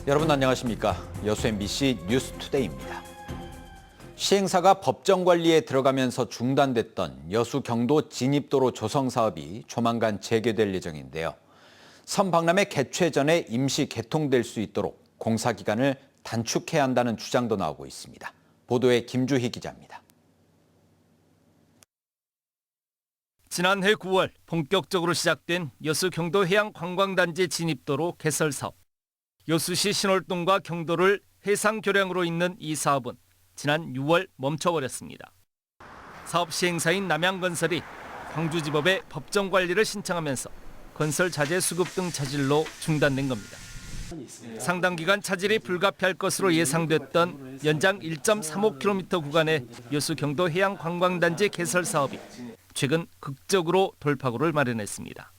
여러분 안녕하십니까? 여수 MBC 뉴스투데이입니다. 시행사가 법정 관리에 들어가면서 중단됐던 여수 경도 진입도로 조성 사업이 조만간 재개될 예정인데요. 선박람회 개최 전에 임시 개통될 수 있도록 공사 기간을 단축해야 한다는 주장도 나오고 있습니다. 보도에 김주희 기자입니다. 지난해 9월 본격적으로 시작된 여수 경도 해양관광단지 진입도로 개설 사업. 여수시 신월동과 경도를 해상 교량으로 잇는 이 사업은 지난 6월 멈춰버렸습니다. 사업 시행사인 남양건설이 광주지법에 법정 관리를 신청하면서 건설 자재 수급 등 차질로 중단된 겁니다. 상당 기간 차질이 불가피할 것으로 예상됐던 연장 1.35km 구간의 여수 경도 해양관광단지 개설 사업이 최근 극적으로 돌파구를 마련했습니다.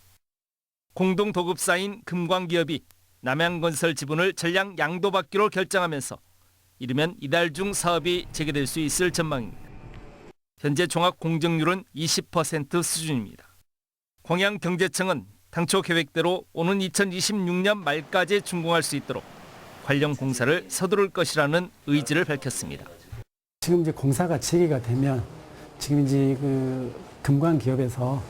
공동 도급사인 금광기업이 남양건설 지분을 전량 양도받기로 결정하면서 이르면 이달 중 사업이 재개될 수 있을 전망입니다. 현재 종합 공정률은 20% 수준입니다. 광양경제청은 당초 계획대로 오는 2026년 말까지 준공할 수 있도록 관련 공사를 서두를 것이라는 의지를 밝혔습니다. 지금 이제 공사가 재개가 되면 지금 이제 금광기업에서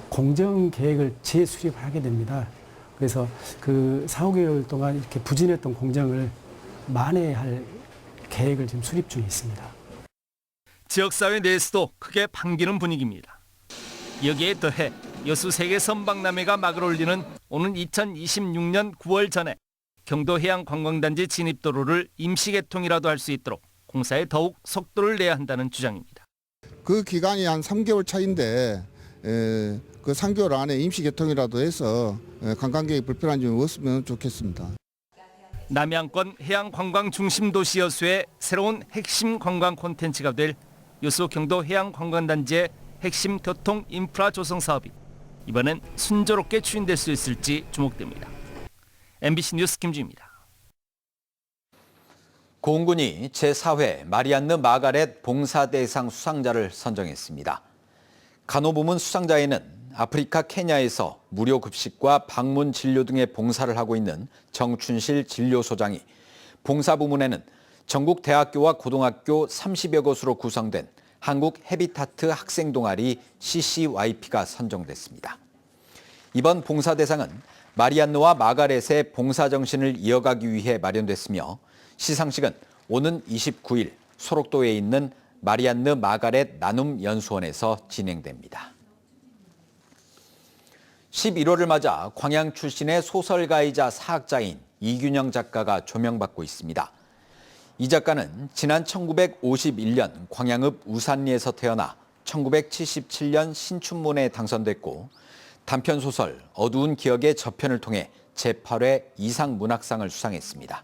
공정 계획을 재수립하게 됩니다. 그래서 4, 5개월 동안 이렇게 부진했던 공정을 만회할 계획을 지금 수립 중에 있습니다. 지역사회 내에서도 크게 반기는 분위기입니다. 여기에 더해 여수 세계 선박람회가 막을 올리는 오는 2026년 9월 전에 경도 해양관광단지 진입도로를 임시 개통이라도 할 수 있도록 공사에 더욱 속도를 내야 한다는 주장입니다. 그 기간이 한 3개월 차인데 그 3개월 안에 임시 개통이라도 해서 관광객이 불편한 점이 없으면 좋겠습니다. 남양권 해양관광 중심 도시 여수의 새로운 핵심 관광 콘텐츠가 될 여수 경도 해양관광단지의 핵심 교통 인프라 조성 사업이 이번엔 순조롭게 추진될 수 있을지 주목됩니다. MBC 뉴스 김주희입니다. 공군이 제4회 마리안느 마가렛 봉사대상 수상자를 선정했습니다. 간호부문 수상자에는 아프리카 케냐에서 무료 급식과 방문 진료 등의 봉사를 하고 있는 정춘실 진료소장이, 봉사부문에는 전국 대학교와 고등학교 30여 곳으로 구성된 한국 헤비타트 학생동아리 CCYP가 선정됐습니다. 이번 봉사대상은 마리안느와 마가렛의 봉사정신을 이어가기 위해 마련됐으며 시상식은 오는 29일 소록도에 있는 마리안느 마가렛 나눔연수원에서 진행됩니다. 11월을 맞아 광양 출신의 소설가이자 사학자인 이균영 작가가 조명받고 있습니다. 이 작가는 지난 1951년 광양읍 우산리에서 태어나 1977년 신춘문예에 당선됐고 단편소설 어두운 기억의 저편을 통해 제8회 이상문학상을 수상했습니다.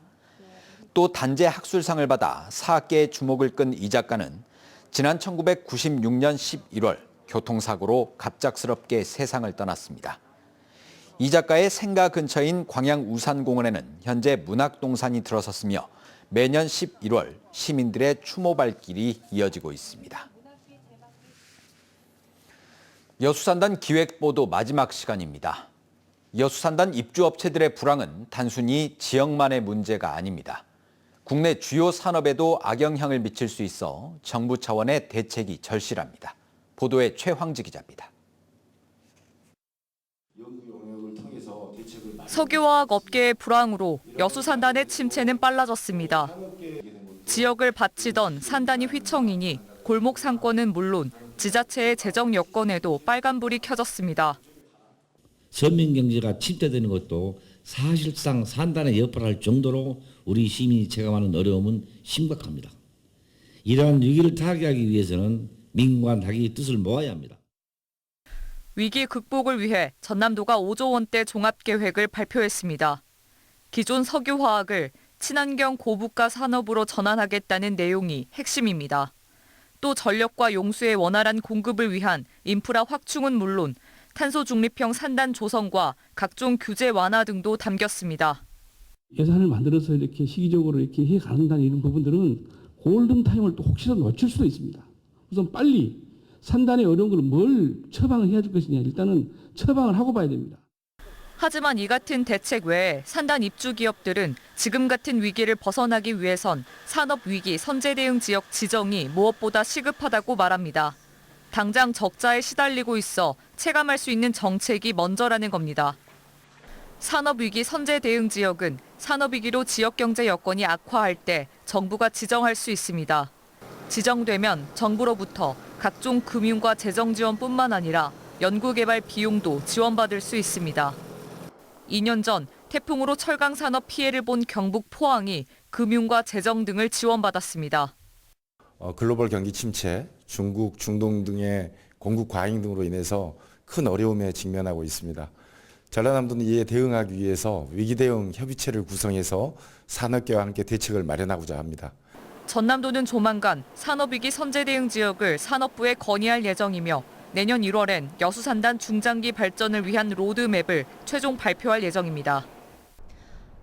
또 단재 학술상을 받아 사학계의 주목을 끈 이 작가는 지난 1996년 11월 교통사고로 갑작스럽게 세상을 떠났습니다. 이 작가의 생가 근처인 광양 우산공원에는 현재 문학동산이 들어섰으며 매년 11월 시민들의 추모 발길이 이어지고 있습니다. 여수산단 기획보도 마지막 시간입니다. 여수산단 입주업체들의 불황은 단순히 지역만의 문제가 아닙니다. 국내 주요 산업에도 악영향을 미칠 수 있어 정부 차원의 대책이 절실합니다. 보도에 최황지 기자입니다. 석유화학 업계의 불황으로 여수 산단의 침체는 빨라졌습니다. 지역을 바치던 산단이 휘청이니 골목 상권은 물론 지자체의 재정 여건에도 빨간불이 켜졌습니다. 서민 경제가 침체되는 것도 사실상 산단에 여파할 정도로 우리 시민이 체감하는 어려움은 심각합니다. 이러한 위기를 타개하기 위해서는 민관 당의 뜻을 모아야 합니다. 위기 극복을 위해 전남도가 5조 원대 종합계획을 발표했습니다. 기존 석유화학을 친환경 고부가 산업으로 전환하겠다는 내용이 핵심입니다. 또 전력과 용수의 원활한 공급을 위한 인프라 확충은 물론 탄소 중립형 산단 조성과 각종 규제 완화 등도 담겼습니다. 예산을 만들어서 이렇게 시기적으로 이렇게 해 가는다는 이런 부분들은 골든타임을 또 혹시라도 놓칠 수도 있습니다. 우선 빨리 산단의 어려운 걸 뭘 처방을 해야 될 것이냐 일단은 처방을 하고 봐야 됩니다. 하지만 이 같은 대책 외에 산단 입주 기업들은 지금 같은 위기를 벗어나기 위해선 산업위기 선제대응 지역 지정이 무엇보다 시급하다고 말합니다. 당장 적자에 시달리고 있어 체감할 수 있는 정책이 먼저라는 겁니다. 산업위기 선제대응 지역은 산업위기로 지역경제 여건이 악화할 때 정부가 지정할 수 있습니다. 지정되면 정부로부터 각종 금융과 재정 지원뿐만 아니라 연구개발 비용도 지원받을 수 있습니다. 2년 전 태풍으로 철강 산업 피해를 본 경북 포항이 금융과 재정 등을 지원받았습니다. 글로벌 경기 침체, 중국, 중동 등의 공급 과잉 등으로 인해서 큰 어려움에 직면하고 있습니다. 전라남도는 이에 대응하기 위해서 위기 대응 협의체를 구성해서 산업계와 함께 대책을 마련하고자 합니다. 전남도는 조만간 산업위기 선제대응 지역을 산업부에 건의할 예정이며 내년 1월엔 여수산단 중장기 발전을 위한 로드맵을 최종 발표할 예정입니다.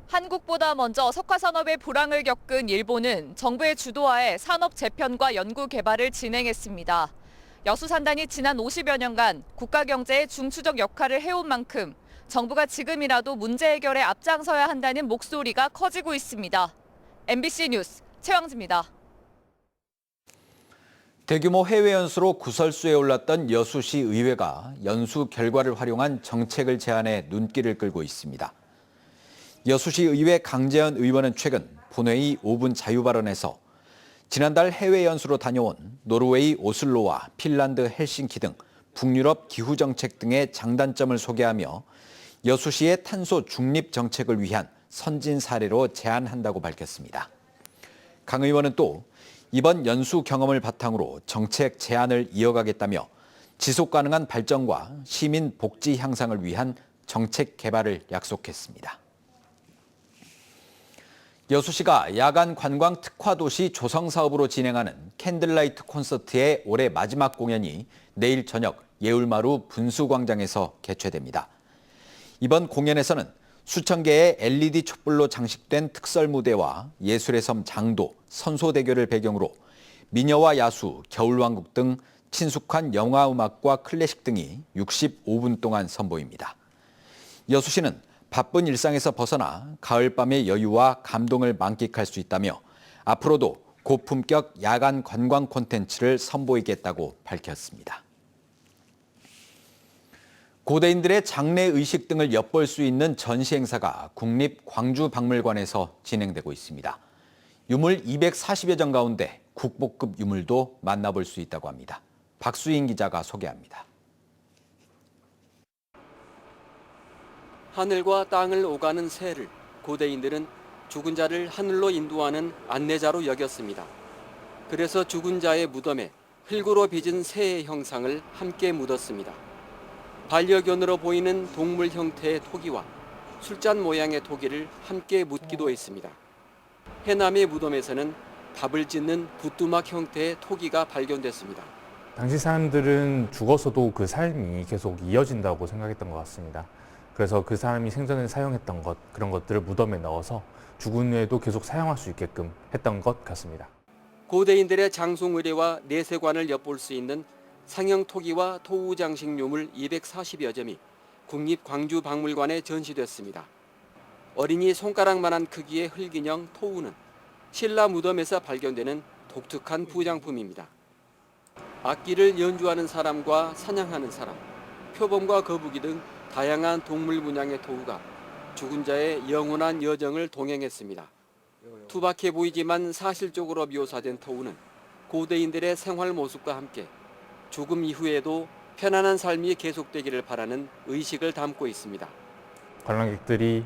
한국보다 먼저 석화산업의 불황을 겪은 일본은 정부의 주도하에 산업 재편과 연구 개발을 진행했습니다. 여수산단이 지난 50여 년간 국가 경제의 중추적 역할을 해온 만큼 정부가 지금이라도 문제 해결에 앞장서야 한다는 목소리가 커지고 있습니다. MBC 뉴스 최왕지입니다. 대규모 해외 연수로 구설수에 올랐던 여수시 의회가 연수 결과를 활용한 정책을 제안해 눈길을 끌고 있습니다. 여수시 의회 강재현 의원은 최근 본회의 5분 자유 발언에서 지난달 해외 연수로 다녀온 노르웨이 오슬로와 핀란드 헬싱키 등 북유럽 기후 정책 등의 장단점을 소개하며 여수시의 탄소 중립 정책을 위한 선진 사례로 제안한다고 밝혔습니다. 강 의원은 또 이번 연수 경험을 바탕으로 정책 제안을 이어가겠다며 지속 가능한 발전과 시민 복지 향상을 위한 정책 개발을 약속했습니다. 여수시가 야간 관광 특화 도시 조성 사업으로 진행하는 캔들라이트 콘서트의 올해 마지막 공연이 내일 저녁 예울마루 분수광장에서 개최됩니다. 이번 공연에서는 수천 개의 LED 촛불로 장식된 특설 무대와 예술의 섬 장도, 선소대교를 배경으로 미녀와 야수, 겨울왕국 등 친숙한 영화음악과 클래식 등이 65분 동안 선보입니다. 여수시는 바쁜 일상에서 벗어나 가을밤의 여유와 감동을 만끽할 수 있다며 앞으로도 고품격 야간 관광 콘텐츠를 선보이겠다고 밝혔습니다. 고대인들의 장례 의식 등을 엿볼 수 있는 전시 행사가 국립광주박물관에서 진행되고 있습니다. 유물 240여 점 가운데 국보급 유물도 만나볼 수 있다고 합니다. 박수인 기자가 소개합니다. 하늘과 땅을 오가는 새를 고대인들은 죽은 자를 하늘로 인도하는 안내자로 여겼습니다. 그래서 죽은 자의 무덤에 흙으로 빚은 새의 형상을 함께 묻었습니다. 반려견으로 보이는 동물 형태의 토기와 술잔 모양의 토기를 함께 묻기도 했습니다. 해남의 무덤에서는 답을 짓는 부뚜막 형태의 토기가 발견됐습니다. 당시 사람들은 죽어서도 그 삶이 계속 이어진다고 생각했던 것 같습니다. 그래서 그 사람이 생전에 사용했던 것, 그런 것들을 무덤에 넣어서 죽은 후에도 계속 사용할 수 있게끔 했던 것 같습니다. 고대인들의 장송 의례와 내세관을 엿볼 수 있는 상형 토기와 토우 장식 유물 240여 점이 국립광주박물관에 전시됐습니다. 어린이 손가락만한 크기의 흙인형 토우는 신라 무덤에서 발견되는 독특한 부장품입니다. 악기를 연주하는 사람과 사냥하는 사람, 표범과 거북이 등 다양한 동물 문양의 토우가 죽은 자의 영원한 여정을 동행했습니다. 투박해 보이지만 사실적으로 묘사된 토우는 고대인들의 생활 모습과 함께 죽음 이후에도 편안한 삶이 계속되기를 바라는 의식을 담고 있습니다. 관람객들이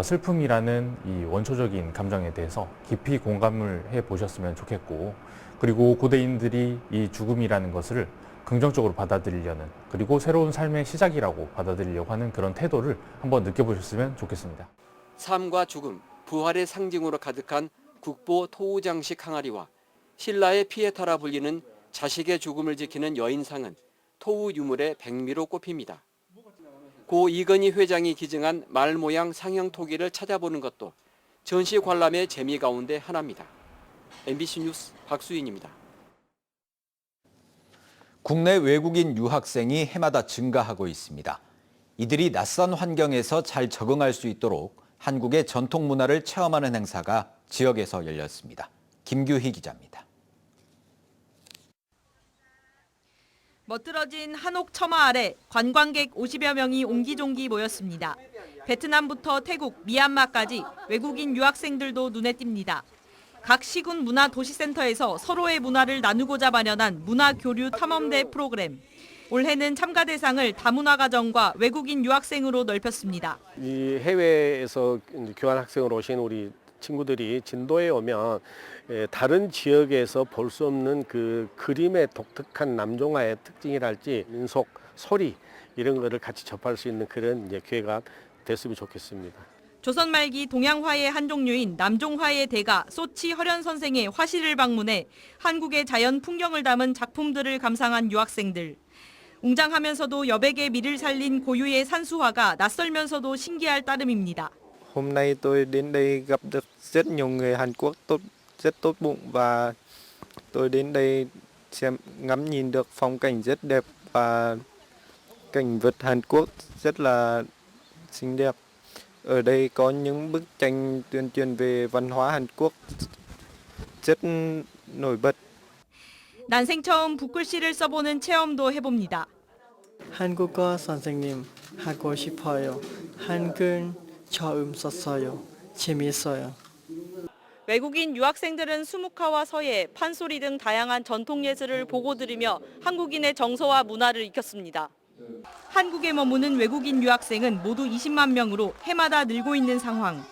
슬픔이라는 이 원초적인 감정에 대해서 깊이 공감을 해보셨으면 좋겠고, 그리고 고대인들이 이 죽음이라는 것을 긍정적으로 받아들이려는, 그리고 새로운 삶의 시작이라고 받아들이려고 하는 그런 태도를 한번 느껴보셨으면 좋겠습니다. 삶과 죽음, 부활의 상징으로 가득한 국보 토우 장식 항아리와 신라의 피에타라 불리는 자식의 죽음을 지키는 여인상은 토우 유물의 백미로 꼽힙니다. 고 이건희 회장이 기증한 말 모양 상형 토기를 찾아보는 것도 전시 관람의 재미 가운데 하나입니다. MBC 뉴스 박수인입니다. 국내 외국인 유학생이 해마다 증가하고 있습니다. 이들이 낯선 환경에서 잘 적응할 수 있도록 한국의 전통 문화를 체험하는 행사가 지역에서 열렸습니다. 김규희 기자입니다. 멋들어진 한옥 처마 아래 관광객 50여 명이 옹기종기 모였습니다. 베트남부터 태국, 미얀마까지 외국인 유학생들도 눈에 띕니다. 각 시군 문화도시센터에서 서로의 문화를 나누고자 마련한 문화교류 탐험대 프로그램. 올해는 참가 대상을 다문화가정과 외국인 유학생으로 넓혔습니다. 이 해외에서 교환 학생으로 오신 우리 친구들이 진도에 오면 다른 지역에서 볼 수 없는 그 그림의 독특한 남종화의 특징이랄지 민속, 소리 이런 거를 같이 접할 수 있는 그런 기회가 됐으면 좋겠습니다. 조선 말기 동양화의 한 종류인 남종화의 대가 소치 허련 선생의 화실을 방문해 한국의 자연 풍경을 담은 작품들을 감상한 유학생들. 웅장하면서도 여백의 미를 살린 고유의 산수화가 낯설면서도 신기할 따름입니다. Hôm nay tôi đến đây gặp được rất nhiều người Hàn Quốc rất tốt bụng và tôi đến đây ngắm nhìn được phong cảnh rất đẹp và cảnh vật Hàn Quốc rất là xinh đẹp. Ở đây có những bức tranh tuyên truyền về văn hóa Hàn Quốc rất nổi bật. 난생 처음 붓글씨를 써보는 체험도 해봅니다. 한국어 선생님 하고 싶어요. 한글 처음 썼어요. 재미있어요. 외국인 유학생들은 수묵화와 서예, 판소리 등 다양한 전통 예술을 보고 들으며 한국인의 정서와 문화를 익혔습니다. 한국에 머무는 외국인 유학생은 모두 20만 명으로 해마다 늘고 있는 상황.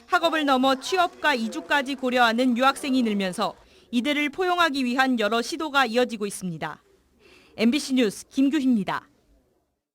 학업을 넘어 취업과 이주까지 고려하는 유학생이 늘면서 이들을 포용하기 위한 여러 시도가 이어지고 있습니다. MBC 뉴스 김규희입니다.